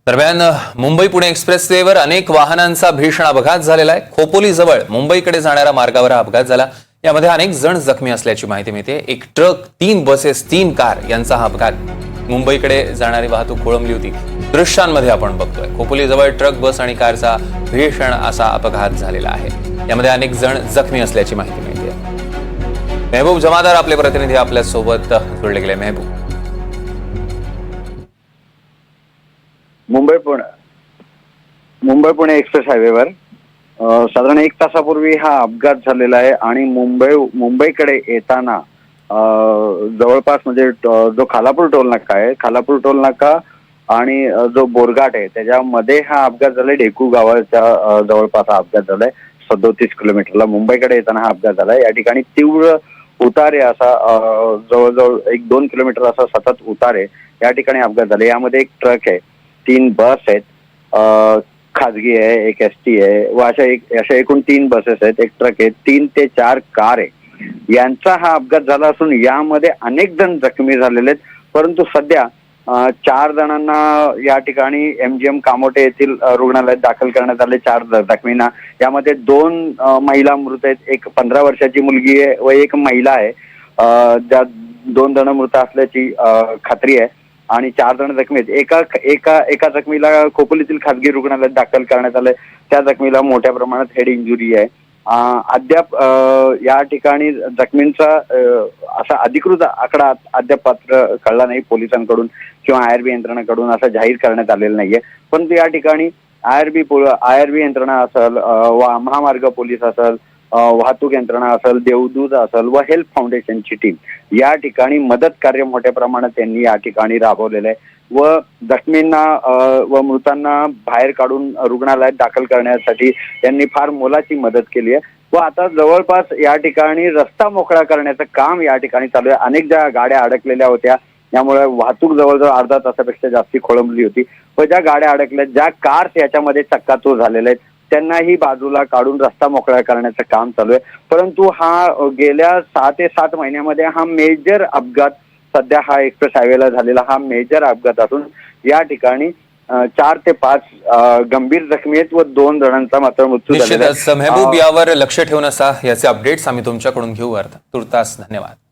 दरम्यान मुंबई पुणे एक्सप्रेसवेवर अनेक वाहनांचा भीषण अपघात झालेला आहे। खोपोली जवळ मुंबईकडे जाणाऱ्या मार्गावर हा अपघात झाला। यामध्ये अनेक जण जखमी असल्याची माहिती मिळते। एक ट्रक, 3 बसेस, 3 कार यांचा हा अपघात। मुंबईकडे जाणारी वाहतूक खोळंबली होती। दृश्यांमध्ये आपण बघतोय खोपोली जवळ ट्रक, बस आणि कारचा भीषण असा अपघात झालेला आहे। यामध्ये अनेक जण जखमी असल्याची माहिती मिळते। मेहबूब जमादार आपले प्रतिनिधी आपल्या सोबत जोडले गेले। मेहबूब, मुंबई पुणे एक्सप्रेस हायवेवर साधारण 1 तासापूर्वी हा अपघात झालेला आहे आणि मुंबईकडे येताना जवळपास म्हणजे जो खालापूर टोल नाका आहे, खालापूर टोल नाका आणि जो बोरघाट आहे त्याच्यामध्ये हा अपघात झालाय। ढेकू गावाच्या जवळपास हा अपघात झालाय। 37 किलोमीटरला मुंबईकडे येताना हा अपघात झालाय। या ठिकाणी तीव्र उतार आहे, असा जवळजवळ 1-2 किलोमीटर असा सतत उतार आहे। या ठिकाणी अपघात झाले। यामध्ये एक ट्रक आहे, 3 बस आहेत, खाजगी आहे, एक एसटी आहे व अशा एकूण 3 बसेस आहेत, एक ट्रक आहे, 3 ते 4 कार आहे। यांचा हा अपघात झाला असून यामध्ये अनेक जण जखमी झालेले आहेत। परंतु सध्या 4 जणांना या ठिकाणी MGM कामोटे येथील रुग्णालयात दाखल करण्यात आले। 4 जखमींना, यामध्ये 2 महिला मृत आहेत, एक 15 वर्षाची मुलगी आहे व एक महिला आहे। ज्या 2 जण मृत असल्याची खात्री आहे आणि 4 जण जखमी आहेत। एका जखमीला खोपोलीतील खासगी रुग्णालयात दाखल करण्यात आलंय। त्या जखमीला मोठ्या प्रमाणात हेड इंजुरी आहे। अद्याप या ठिकाणी जखमींचा असा अधिकृत आकडा अद्याप पात्र कळला नाही पोलिसांकडून किंवा IRB यंत्रणाकडून असं जाहीर करण्यात आलेलं नाहीये। परंतु या ठिकाणी IRB यंत्रणा असेल, महामार्ग पोलीस असेल, वाहतूक यंत्रणा असेल, देवदूत असेल व हेल्थ फाउंडेशनची टीम या ठिकाणी मदत कार्य मोठ्या प्रमाणात त्यांनी या ठिकाणी राबवलेलं आहे व जखमींना व मृतांना बाहेर काढून रुग्णालयात दाखल करण्यासाठी त्यांनी फार मोलाची मदत केली आहे व आता जवळपास या ठिकाणी रस्ता मोकळा करण्याचं काम या ठिकाणी चालू आहे। अनेक ज्या गाड्या अडकलेल्या होत्या त्यामुळे वाहतूक जवळजवळ अर्धा तासापेक्षा जास्ती खोळंबली होती व ज्या गाड्या अडकल्या, ज्या कार्स याच्यामध्ये चक्काचूर झालेल्या आहेत त्यांनाही बाजूला काढून रस्ता मोकळा करण्याचं काम चालू आहे। परंतु हा गेल्या 6 ते 7 महिन्यामध्ये हा मेजर अपघात सध्या हा एक्सप्रेस हायवेला झालेला हा मेजर अपघात असून या ठिकाणी 4 ते 5 गंभीर जखमी आहेत व 2 जणांचा मात्र मृत्यू झालेला आहे। मेहबूब, यावर लक्ष ठेवून असा याचे अपडेट्स आम्ही तुमच्याकडून घेऊ। तुर्तास धन्यवाद।